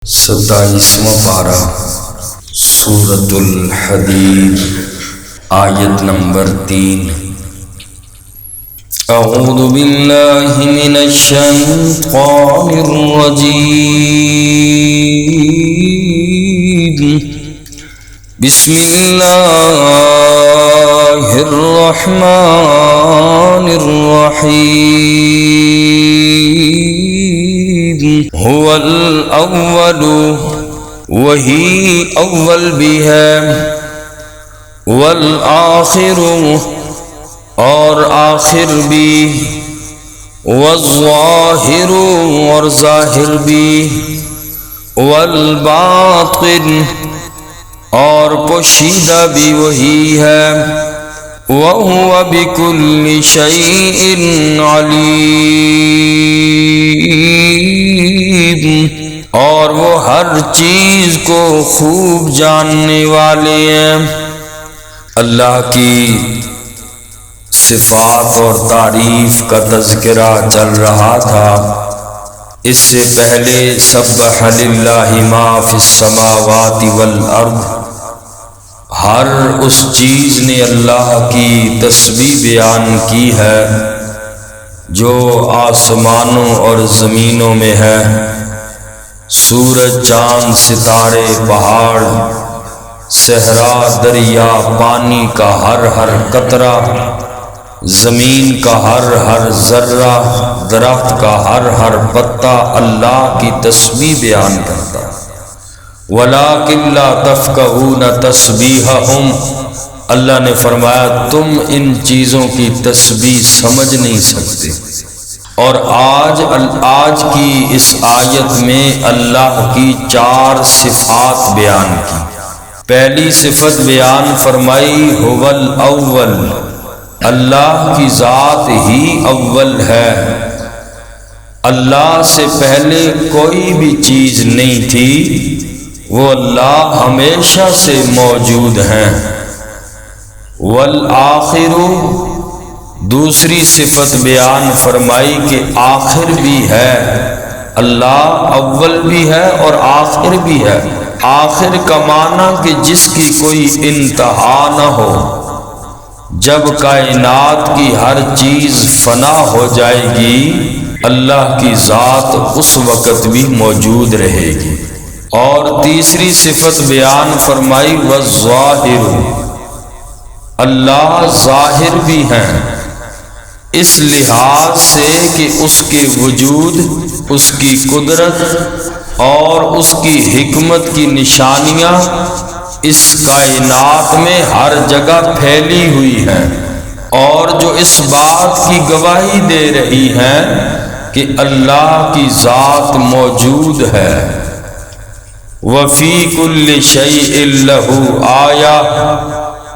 27واں پارہ سورۃ الحدید آیت نمبر 3۔ اعوذ باللہ من الشیطان الرجیم، بسم اللہ الرحمن الرحیم۔ هو الاول، وہی اول بھی ہے، والآخر اور آخر بھی، والظاہر اور ظاہر بھی، والباطن اور پوشیدہ بھی وہی ہے، وَهُوَ بِكُلِّ شَيْءٍ عَلِيمٌ، اور وہ ہر چیز کو خوب جاننے والے ہیں۔ اللہ کی صفات اور تعریف کا تذکرہ چل رہا تھا۔ اس سے پہلے سبح للہ ما فی السماوات والارض، ہر اس چیز نے اللہ کی تسبیح بیان کی ہے جو آسمانوں اور زمینوں میں ہے، سورج، چاند، ستارے، پہاڑ، صحرا، دریا، پانی کا ہر ہر قطرہ، زمین کا ہر ہر ذرہ، درخت کا ہر ہر پتا اللہ کی تسبیح بیان کرتا ہے۔ وَلَٰكِن لَّا تَفْقَهُونَ تَسْبِيحَهُمْ، اللہ نے فرمایا تم ان چیزوں کی تسبیح سمجھ نہیں سکتے۔ اور آج کی اس آیت میں اللہ کی 4 صفات بیان کی۔ پہلی صفت بیان فرمائی هو الاول، اللہ کی ذات ہی اول ہے، اللہ سے پہلے کوئی بھی چیز نہیں تھی، وہ اللہ ہمیشہ سے موجود ہیں۔ والآخر، دوسری صفت بیان فرمائی کہ آخر بھی ہے، اللہ اول بھی ہے اور آخر بھی ہے۔ آخر کا معنی کہ جس کی کوئی انتہا نہ ہو، جب کائنات کی ہر چیز فنا ہو جائے گی، اللہ کی ذات اس وقت بھی موجود رہے گی۔ اور تیسری صفت بیان فرمائی والظاہر، اللہ ظاہر بھی ہیں، اس لحاظ سے کہ اس کے وجود، اس کی قدرت اور اس کی حکمت کی نشانیاں اس کائنات میں ہر جگہ پھیلی ہوئی ہیں، اور جو اس بات کی گواہی دے رہی ہیں کہ اللہ کی ذات موجود ہے۔ وَفِي كُلِّ شَيْءٍ لَهُ آیَةٌ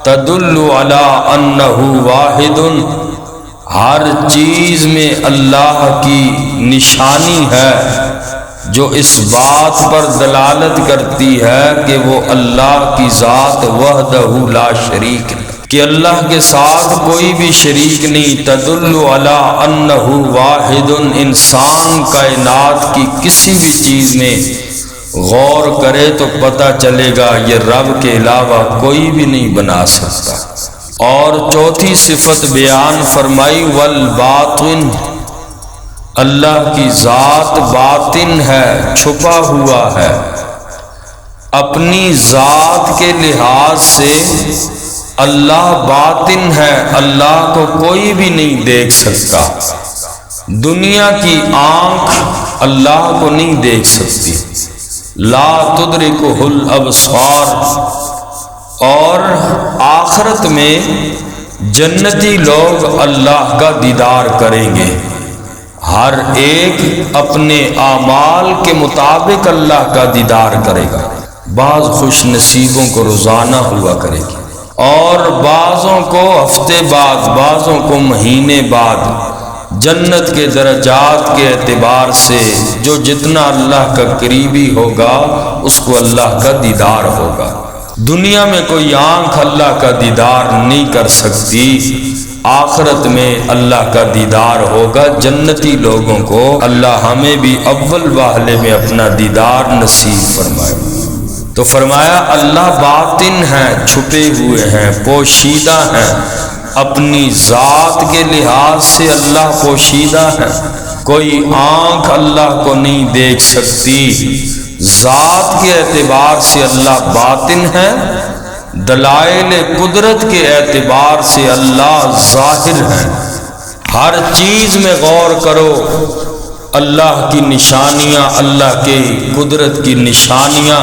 تَدُلُّ عَلَىٰ أَنَّهُ وَاحِدٌ، ہر چیز میں اللہ کی نشانی ہے جو اس بات پر دلالت کرتی ہے کہ وہ اللہ کی ذات وحدہ لا شریک ہے، کہ اللہ کے ساتھ کوئی بھی شریک نہیں۔ تدل علی انہ واحد، انسان کائنات کی کسی بھی چیز میں غور کرے تو پتہ چلے گا یہ رب کے علاوہ کوئی بھی نہیں بنا سکتا۔ اور چوتھی صفت بیان فرمائی والباطن، اللہ کی ذات باطن ہے، چھپا ہوا ہے، اپنی ذات کے لحاظ سے اللہ باطن ہے، اللہ کو کوئی بھی نہیں دیکھ سکتا۔ دنیا کی آنکھ اللہ کو نہیں دیکھ سکتی، لا تدرکہ الابصار۔ اور آخرت میں جنتی لوگ اللہ کا دیدار کریں گے، ہر ایک اپنے اعمال کے مطابق اللہ کا دیدار کرے گا۔ بعض خوش نصیبوں کو روزانہ ہوا کرے گی، اور بعضوں کو ہفتے بعد، بعضوں کو مہینے بعد۔ جنت کے درجات کے اعتبار سے جو جتنا اللہ کا قریبی ہوگا اس کو اللہ کا دیدار ہوگا۔ دنیا میں کوئی آنکھ اللہ کا دیدار نہیں کر سکتی، آخرت میں اللہ کا دیدار ہوگا جنتی لوگوں کو۔ اللہ ہمیں بھی اول واہلے میں اپنا دیدار نصیب فرمائے۔ تو فرمایا اللہ باطن ہیں، چھپے ہوئے ہیں، پوشیدہ ہیں، اپنی ذات کے لحاظ سے اللہ پوشیدہ ہے، کوئی آنکھ اللہ کو نہیں دیکھ سکتی۔ ذات کے اعتبار سے اللہ باطن ہے، دلائل قدرت کے اعتبار سے اللہ ظاہر ہے۔ ہر چیز میں غور کرو، اللہ کی نشانیاں، اللہ کے قدرت کی نشانیاں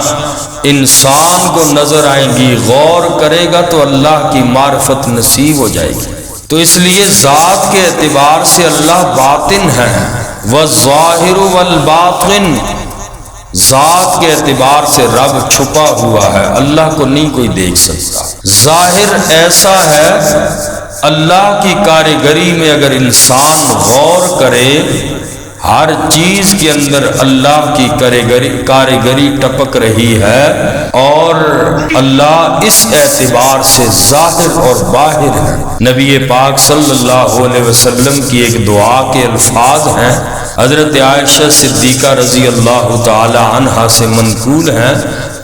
انسان کو نظر آئیں گی، غور کرے گا تو اللہ کی معرفت نصیب ہو جائے گی۔ تو اس لیے ذات کے اعتبار سے اللہ باطن ہے، والظاہر والباطن، ذات کے اعتبار سے رب چھپا ہوا ہے، اللہ کو نہیں کوئی دیکھ سکتا۔ ظاہر ایسا ہے، اللہ کی کاریگری میں اگر انسان غور کرے، ہر چیز کے اندر اللہ کی کاریگری ٹپک رہی ہے، اور اللہ اس اعتبار سے ظاہر اور باہر ہے۔ نبی پاک صلی اللہ علیہ وسلم کی ایک دعا کے الفاظ ہیں، حضرت عائشہ صدیقہ رضی اللہ تعالی عنہا سے منقول ہیں،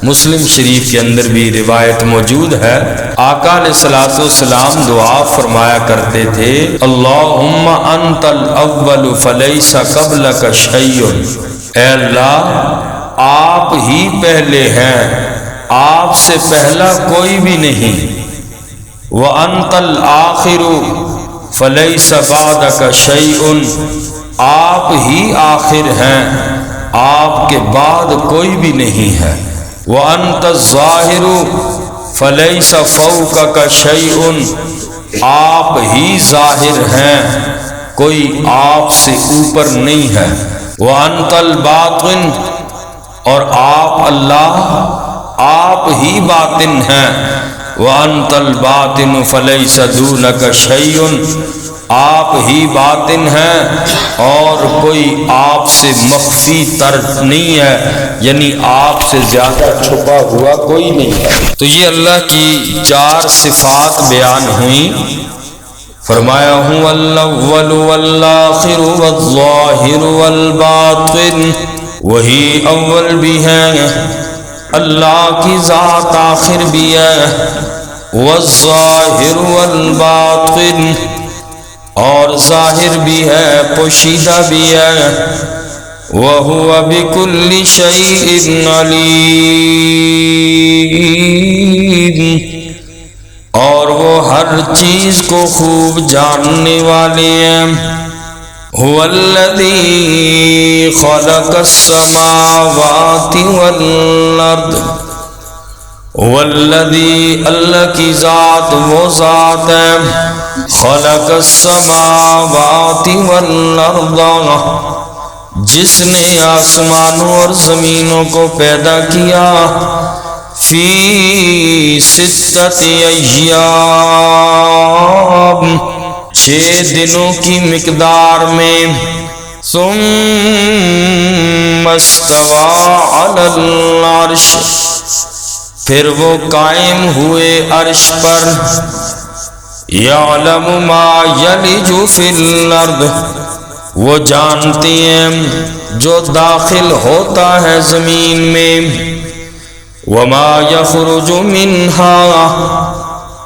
مسلم شریف کے اندر بھی روایت موجود ہے۔ آقا علیہ الصلوۃ والسلام دعا فرمایا کرتے تھے، اللہم انت الاول فلیس قبلک شیء، اے اللہ آپ ہی پہلے ہیں، آپ سے پہلا کوئی بھی نہیں، وانت الآخر فلیس بعدک شیء، آپ ہی آخر ہیں، آپ کے بعد کوئی بھی نہیں ہے، وَأَنْتَ الظَّاهِرُ فَلَيْسَ فَوْقَكَ شَيْءٌ، آپ ہی ظاہر ہیں، کوئی آپ سے اوپر نہیں ہے، وَأَنْتَ الْبَاطِنُ، اور آپ اللہ آپ ہی باطن ہیں، وَأَنْتَ الْبَاطِنُ فَلَيْسَ دُونَكَ شَيْءٌ، آپ ہی باطن ہیں اور کوئی آپ سے مخفی تر نہیں ہے، یعنی آپ سے زیادہ چھپا ہوا کوئی نہیں ہے۔ تو یہ اللہ کی چار صفات بیان ہوئیں۔ فرمایا ہوں الاول والآخر والظاہر والباطن، وہی اول بھی ہے، اللہ کی ذات آخر بھی ہے، والظاہر والباطن، اور ظاہر بھی ہے پوشیدہ بھی ہے، وَهُوَ بِكُلِّ شَيْءٍ عَلِيمٌ، اور وہ ہر چیز کو خوب جاننے والے ہیں۔ هُوَ الَّذِي خَلَقَ السَّمَاوَاتِ وَالْأَرْضَ، والذی، اللہ کی ذات وہ ذات ہے، خلق السماوات والارض، جس نے آسمانوں اور زمینوں کو پیدا کیا، فی ستۃ ایام، 6 دنوں کی مقدار میں، ثم استوى علی العرش، پھر وہ قائم ہوئے عرش پر، یعلم ما یلج فی الارض، وہ جانتے ہیں جو داخل ہوتا ہے زمین میں، وما یخرج منہا،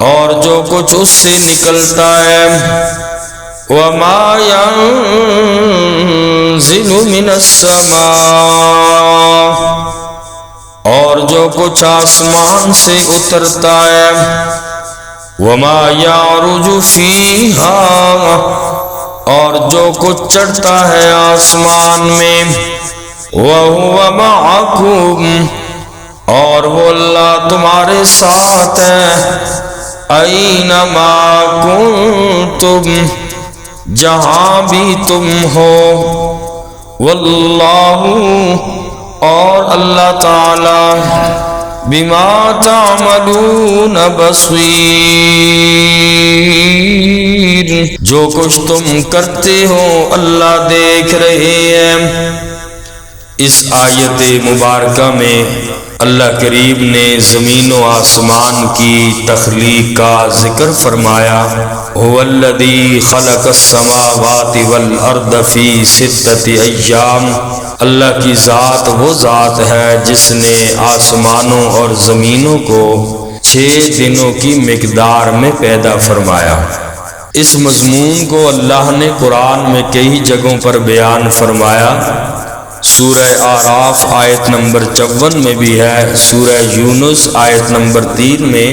اور جو کچھ اس سے نکلتا ہے، وما ينزل من السماء، اور جو کچھ آسمان سے اترتا ہے، وما يعرج فیہا، اور جو کچھ چڑھتا ہے آسمان میں، وَهُوَ مَعَكُمْ، اور وہ اللہ تمہارے ساتھ ہے، اَيْنَمَا كُنْتُمْ، جہاں بھی تم ہو، واللہ، اور اللہ تعالی، بما تعملون بصیر، جو کچھ تم کرتے ہو اللہ دیکھ رہے ہیں۔ اس آیت مبارکہ میں اللہ کریم نے زمین و آسمان کی تخلیق کا ذکر فرمایا۔ هو الذی خلق السماوات والارض فی ستۃ ایام، اللہ کی ذات وہ ذات ہے جس نے آسمانوں اور زمینوں کو 6 دنوں کی مقدار میں پیدا فرمایا۔ اس مضمون کو اللہ نے قرآن میں کئی جگہوں پر بیان فرمایا۔ سورہ اعراف آیت نمبر 54 میں بھی ہے، سورہ یونس آیت نمبر 3 میں،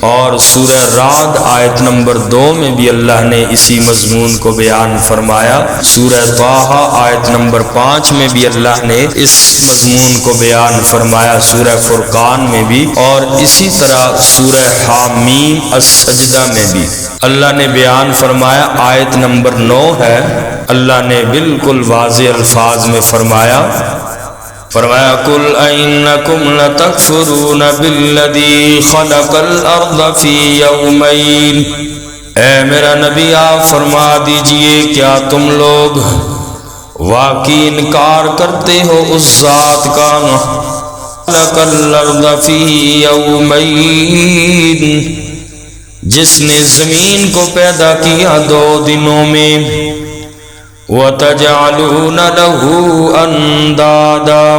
اور سورہ رعد آیت نمبر 2 میں بھی اللہ نے اسی مضمون کو بیان فرمایا۔ سورہ طٰہٰ آیت نمبر 5 میں بھی اللہ نے اس مضمون کو بیان فرمایا، سورہ فرقان میں بھی، اور اسی طرح سورہ حامیم السجدہ میں بھی اللہ نے بیان فرمایا۔ آیت نمبر 9 ہے، اللہ نے بالکل واضح الفاظ میں فرمایا قُلْ أَئِنَّكُمْ لَتَكْفُرُونَ بِالَّذِي خَلَقَ الْأَرْضَ فِي يَوْمَيْنِ، اے میرا نبی آپ فرما دیجئے کیا تم لوگ واقعی انکار کرتے ہو اس ذات کا خَلَقَ الْأَرْضَ فِي يَوْمَيْنِ، جس نے زمین کو پیدا کیا 2 دنوں میں، وَتَجْعَلُونَ لَهُ أَنْدَادًا،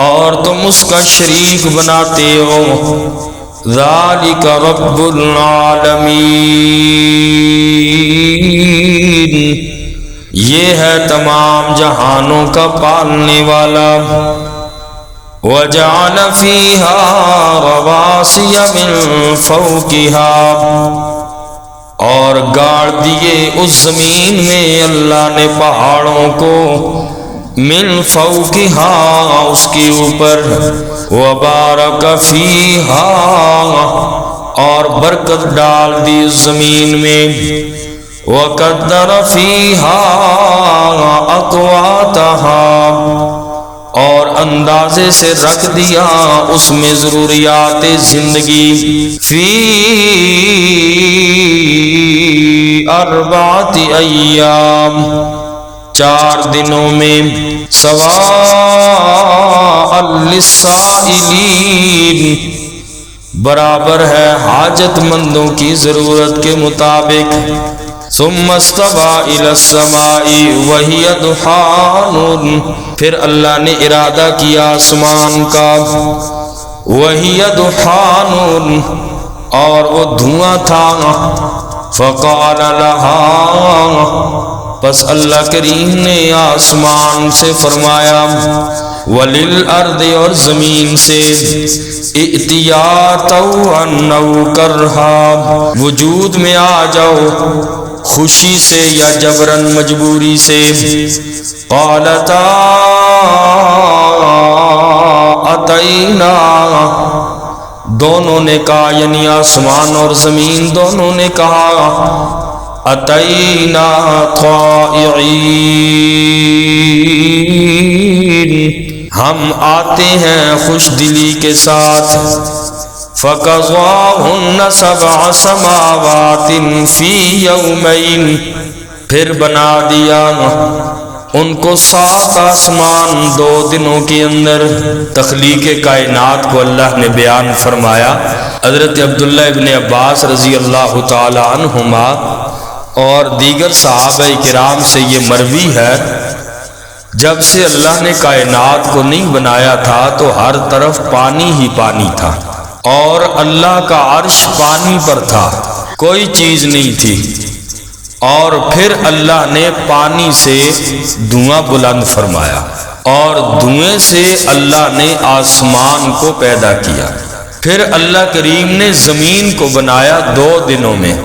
اور تم اس کا شریک بناتے ہو، ذَلِكَ رَبُّ الْعَالَمِينَ، یہ ہے تمام جہانوں کا پالنے والا۔ وَجَعَلَ فِيهَا رَوَاسِيَ مِن فَوْقِهَا، اور گاڑ دیے اس زمین میں اللہ نے پہاڑوں کو، من فوقها، اس کے اوپر، وبارک فیہا، اور برکت ڈال دی اس زمین میں، وقدر فیہا اقواتہا، اور اندازے سے رکھ دیا اس میں ضروریات زندگی، فی 4 ایام، 4 دنوں میں، سواء للسائلین، برابر ہے حاجت مندوں کی ضرورت کے مطابق۔ ثم استوى الى السماء وهي دخان، پھر اللہ نے ارادہ کیا آسمان کا، وهي دخان، اور وہ دھواں تھا، فقال لها، پس اللہ کریم نے آسمان سے فرمایا، وللارض، اور زمین سے، ائتیا طوعا او کرہا، وجود میں آ جاؤ خوشی سے یا جبرن مجبوری سے، قالتا اتینا، دونوں نے کہا، یعنی آسمان اور زمین دونوں نے کہا، اتینا طائعین، ہم آتے ہیں خوش دلی کے ساتھ۔ فَقَضَاهُنَّ 7 سَمَاوَاتٍ فِي يَوْمَيْنِ، پھر بنا دیا ان کو 7 آسمان 2 دنوں کے اندر۔ تخلیق کائنات کو اللہ نے بیان فرمایا۔ حضرت عبداللہ ابن عباس رضی اللہ تعالی عنہما اور دیگر صحابہ کرام سے یہ مروی ہے، جب سے اللہ نے کائنات کو نہیں بنایا تھا تو ہر طرف پانی ہی پانی تھا، اور اللہ کا عرش پانی پر تھا، کوئی چیز نہیں تھی، اور پھر اللہ نے پانی سے دھواں بلند فرمایا، اور دھوئیں سے اللہ نے آسمان کو پیدا کیا۔ پھر اللہ کریم نے زمین کو بنایا 2 دنوں میں،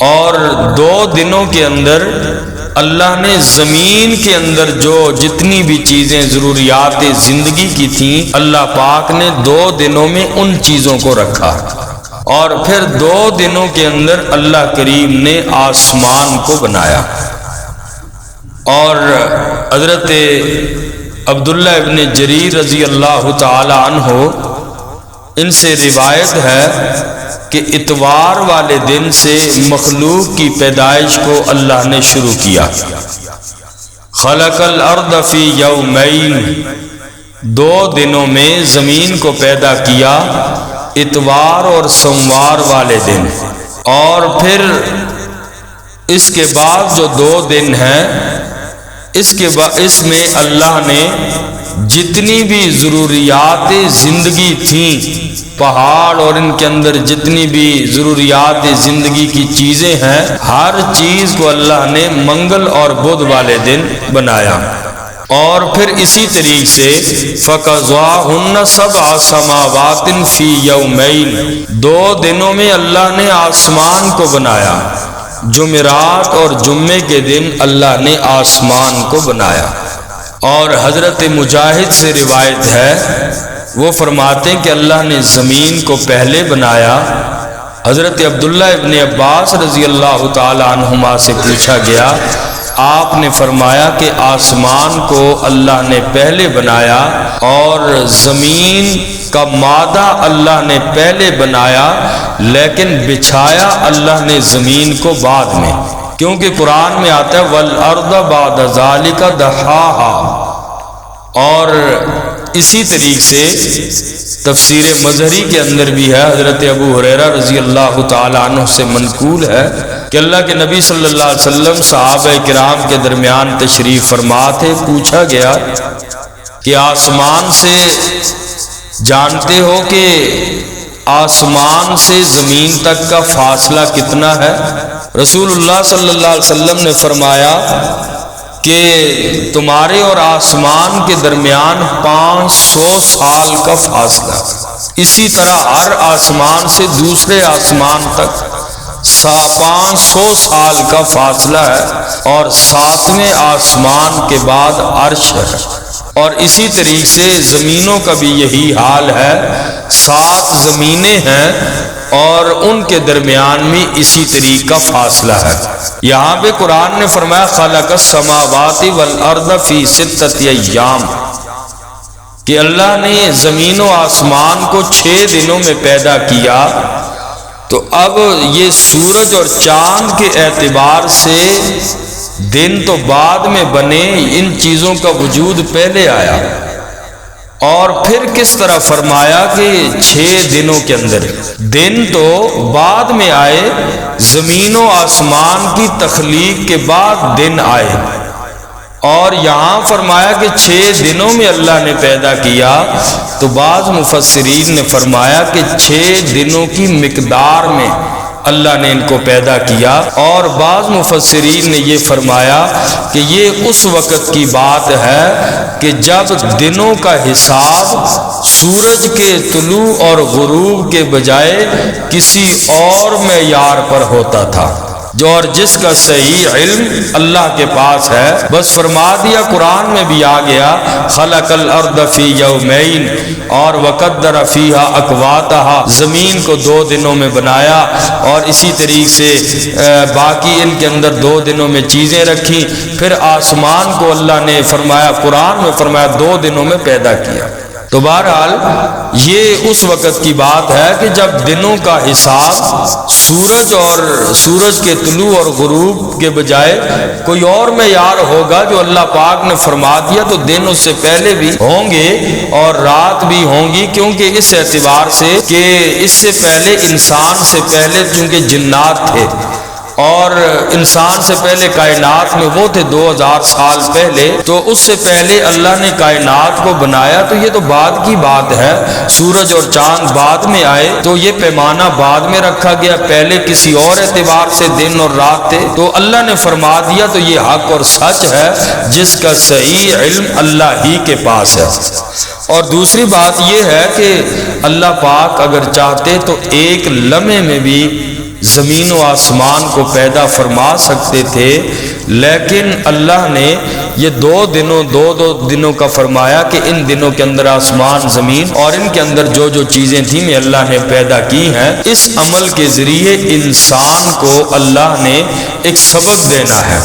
اور 2 دنوں کے اندر اللہ نے زمین کے اندر جو جتنی بھی چیزیں ضروریات زندگی کی تھیں، اللہ پاک نے 2 دنوں میں ان چیزوں کو رکھا، اور پھر 2 دنوں کے اندر اللہ کریم نے آسمان کو بنایا۔ اور حضرت عبداللہ ابن جریر رضی اللہ تعالی عنہ، ان سے روایت ہے کہ اتوار والے دن سے مخلوق کی پیدائش کو اللہ نے شروع کیا۔ خلق الارض فی یومین، 2 دنوں میں زمین کو پیدا کیا، اتوار اور سوموار والے دن، اور پھر اس کے بعد جو 2 دن ہیں اس میں اللہ نے جتنی بھی ضروریات زندگی تھیں، پہاڑ اور ان کے اندر جتنی بھی ضروریات زندگی کی چیزیں ہیں، ہر چیز کو اللہ نے منگل اور بدھ والے دن بنایا۔ اور پھر اسی طریقے سے فَقَضَاهُنَّ سَبْعَ سَمَاوَاتٍ فِي يَوْمَيْنِ، 2 دنوں میں اللہ نے آسمان کو بنایا، جمعرات اور جمعے کے دن اللہ نے آسمان کو بنایا۔ اور حضرت مجاہد سے روایت ہے، وہ فرماتے ہیں کہ اللہ نے زمین کو پہلے بنایا۔ حضرت عبداللہ ابن عباس رضی اللہ تعالی عنہما سے پوچھا گیا، آپ نے فرمایا کہ آسمان کو اللہ نے پہلے بنایا اور زمین کا مادہ اللہ نے پہلے بنایا، لیکن بچھایا اللہ نے زمین کو بعد میں، کیونکہ قرآن میں آتا ہے وَالْأَرْضَ بَعْدَ ذَلِكَ دَحَاهَا۔ اور اسی طریقے سے تفسیر مظہری کے اندر بھی ہے، حضرت ابو ہریرہ رضی اللہ تعالی عنہ سے منقول ہے کہ اللہ کے نبی صلی اللہ علیہ وسلم صحابہ کرام کے درمیان تشریف فرما تھے، پوچھا گیا کہ آسمان سے جانتے ہو کہ آسمان سے زمین تک کا فاصلہ کتنا ہے؟ رسول اللہ صلی اللہ علیہ وسلم نے فرمایا کہ تمہارے اور آسمان کے درمیان 500 سال کا فاصلہ، اسی طرح ہر آسمان سے دوسرے آسمان تک 500 سال کا فاصلہ ہے، اور 7ویں آسمان کے بعد عرش ہے۔ اور اسی طریقے سے زمینوں کا بھی یہی حال ہے، 7 زمینیں ہیں اور ان کے درمیان میں اسی طریقے کا فاصلہ ہے۔ یہاں پہ قرآن نے فرمایا خلق السماوات والارض فی 6 ایام، کہ اللہ نے زمین و آسمان کو 6 دنوں میں پیدا کیا۔ تو اب یہ سورج اور چاند کے اعتبار سے دن تو بعد میں بنے، ان چیزوں کا وجود پہلے آیا، اور پھر کس طرح فرمایا کہ 6 دنوں کے اندر، دن تو بعد میں آئے، زمین و آسمان کی تخلیق کے بعد دن آئے، اور یہاں فرمایا کہ 6 دنوں میں اللہ نے پیدا کیا۔ تو بعض مفسرین نے فرمایا کہ 6 دنوں کی مقدار میں اللہ نے ان کو پیدا کیا، اور بعض مفسرین نے یہ فرمایا کہ یہ اس وقت کی بات ہے کہ جب دنوں کا حساب سورج کے طلوع اور غروب کے بجائے کسی اور معیار پر ہوتا تھا، جو اور جس کا صحیح علم اللہ کے پاس ہے۔ بس فرما دیا، قرآن میں بھی آ گیا خلق الارض فی یومین، اور وقدر فیہا اقواتہا، زمین کو 2 دنوں میں بنایا، اور اسی طریقے سے باقی ان کے اندر 2 دنوں میں چیزیں رکھی۔ پھر آسمان کو اللہ نے فرمایا، قرآن میں فرمایا 2 دنوں میں پیدا کیا۔ تو بہرحال یہ اس وقت کی بات ہے کہ جب دنوں کا حساب سورج کے طلوع اور غروب کے بجائے کوئی اور معیار ہوگا جو اللہ پاک نے فرما دیا، تو دن اس سے پہلے بھی ہوں گے اور رات بھی ہوں گی، کیونکہ اس اعتبار سے کہ اس سے پہلے انسان سے پہلے چونکہ جنات تھے، اور انسان سے پہلے کائنات میں وہ تھے 2000 سال پہلے، تو اس سے پہلے اللہ نے کائنات کو بنایا۔ تو یہ تو بعد کی بات ہے، سورج اور چاند بعد میں آئے، تو یہ پیمانہ بعد میں رکھا گیا، پہلے کسی اور اعتبار سے دن اور رات تھے، تو اللہ نے فرما دیا۔ تو یہ حق اور سچ ہے جس کا صحیح علم اللہ ہی کے پاس ہے۔ اور دوسری بات یہ ہے کہ اللہ پاک اگر چاہتے تو ایک لمحے میں بھی زمین و آسمان کو پیدا فرما سکتے تھے، لیکن اللہ نے یہ 2 دنوں کا فرمایا کہ ان دنوں کے اندر آسمان زمین اور ان کے اندر جو جو چیزیں تھیں میں اللہ نے پیدا کی ہیں۔ اس عمل کے ذریعے انسان کو اللہ نے ایک سبق دینا ہے،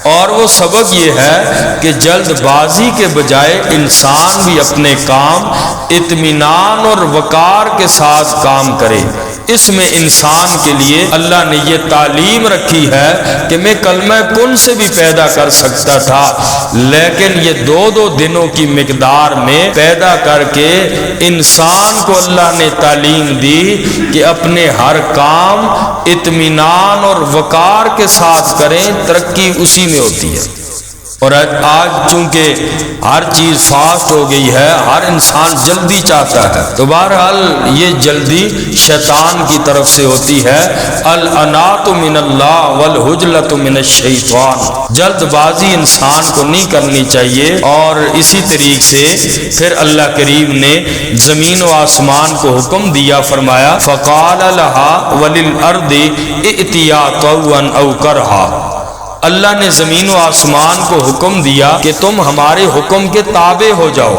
اور وہ سبق یہ ہے کہ جلد بازی کے بجائے انسان بھی اپنے کام اطمینان اور وقار کے ساتھ کام کرے۔ اس میں انسان کے لیے اللہ نے یہ تعلیم رکھی ہے کہ میں کلمہ کن سے بھی پیدا کر سکتا تھا، لیکن یہ 2 دنوں کی مقدار میں پیدا کر کے انسان کو اللہ نے تعلیم دی کہ اپنے ہر کام اطمینان اور وقار کے ساتھ کریں، ترقی اسی میں ہوتی ہے۔ اور آج چونکہ ہر چیز فاسٹ ہو گئی ہے، ہر انسان جلدی چاہتا ہے، تو بہرحال یہ جلدی شیطان کی طرف سے ہوتی ہے۔ الانات من اللہ والحجلۃ من الشیطان، جلد بازی انسان کو نہیں کرنی چاہیے۔ اور اسی طریقے سے پھر اللہ کریم نے زمین و آسمان کو حکم دیا، فرمایا فقال لها وللارض ائتیا طوعا او کرہا، اللہ نے زمین و آسمان کو حکم دیا کہ تم ہمارے حکم کے تابع ہو جاؤ،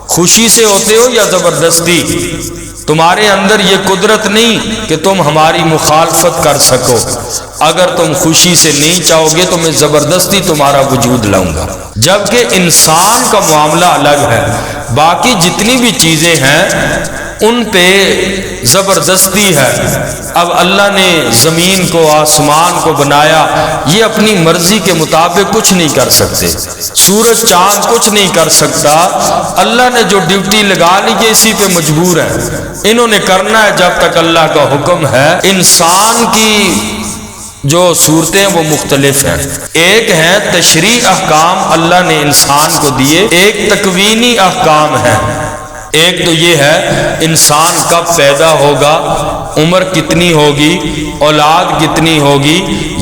خوشی سے ہوتے ہو یا زبردستی، تمہارے اندر یہ قدرت نہیں کہ تم ہماری مخالفت کر سکو، اگر تم خوشی سے نہیں چاہو گے تو میں زبردستی تمہارا وجود لاؤں گا۔ جبکہ انسان کا معاملہ الگ ہے، باقی جتنی بھی چیزیں ہیں ان پہ زبردستی ہے۔ اب اللہ نے زمین کو آسمان کو بنایا، یہ اپنی مرضی کے مطابق کچھ نہیں کر سکتے، سورج چاند کچھ نہیں کر سکتا، اللہ نے جو ڈیوٹی لگا لی ہے اسی پہ مجبور ہے، انہوں نے کرنا ہے جب تک اللہ کا حکم ہے۔ انسان کی جو صورتیں وہ مختلف ہیں، ایک ہے تشریع احکام اللہ نے انسان کو دیے، ایک تکوینی احکام ہے۔ ایک تو یہ ہے انسان کب پیدا ہوگا، عمر کتنی ہوگی، اولاد کتنی ہوگی،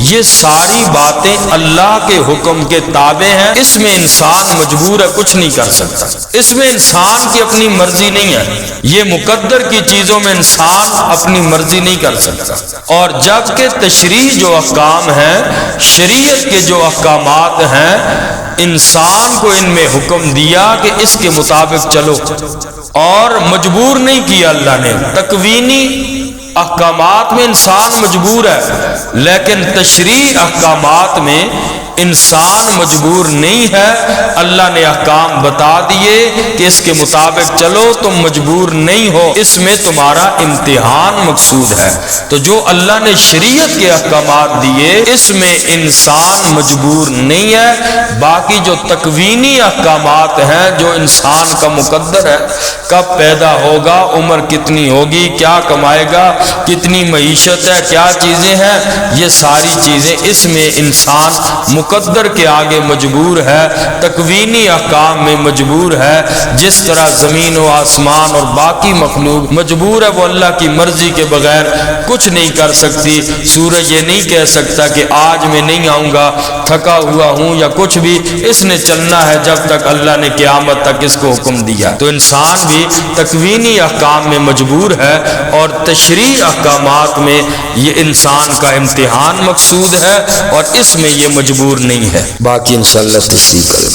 یہ ساری باتیں اللہ کے حکم کے تابع ہیں، اس میں انسان مجبور ہے، کچھ نہیں کر سکتا، اس میں انسان کی اپنی مرضی نہیں ہے، یہ مقدر کی چیزوں میں انسان اپنی مرضی نہیں کر سکتا۔ اور جب کہ تشریع جو احکام ہیں، شریعت کے جو احکامات ہیں، انسان کو ان میں حکم دیا کہ اس کے مطابق چلو، اور مجبور نہیں کیا اللہ نے۔ تکوینی احکامات میں انسان مجبور ہے، لیکن تشریع احکامات میں انسان مجبور نہیں ہے، اللہ نے احکام بتا دیے کہ اس کے مطابق چلو، تم مجبور نہیں ہو، اس میں تمہارا امتحان مقصود ہے۔ تو جو اللہ نے شریعت کے احکامات دیے اس میں انسان مجبور نہیں ہے، باقی جو تکوینی احکامات ہیں جو انسان کا مقدر ہے، کب پیدا ہوگا، عمر کتنی ہوگی، کیا کمائے گا، کتنی معیشت ہے، کیا چیزیں ہیں، یہ ساری چیزیں اس میں انسان مقدر کے آگے مجبور ہے، تکوینی احکام میں مجبور ہے۔ جس طرح زمین و آسمان اور باقی مخلوق مجبور ہے، وہ اللہ کی مرضی کے بغیر کچھ نہیں کر سکتی۔ سورج یہ نہیں کہہ سکتا کہ آج میں نہیں آؤں گا، تھکا ہوا ہوں یا کچھ بھی، اس نے چلنا ہے جب تک اللہ نے قیامت تک اس کو حکم دیا۔ تو انسان بھی تکوینی احکام میں مجبور ہے، اور تشریع احکامات میں یہ انسان کا امتحان مقصود ہے، اور اس میں یہ مجبور نہیں ہے۔ باقی انشاءاللہ تشریح کریں۔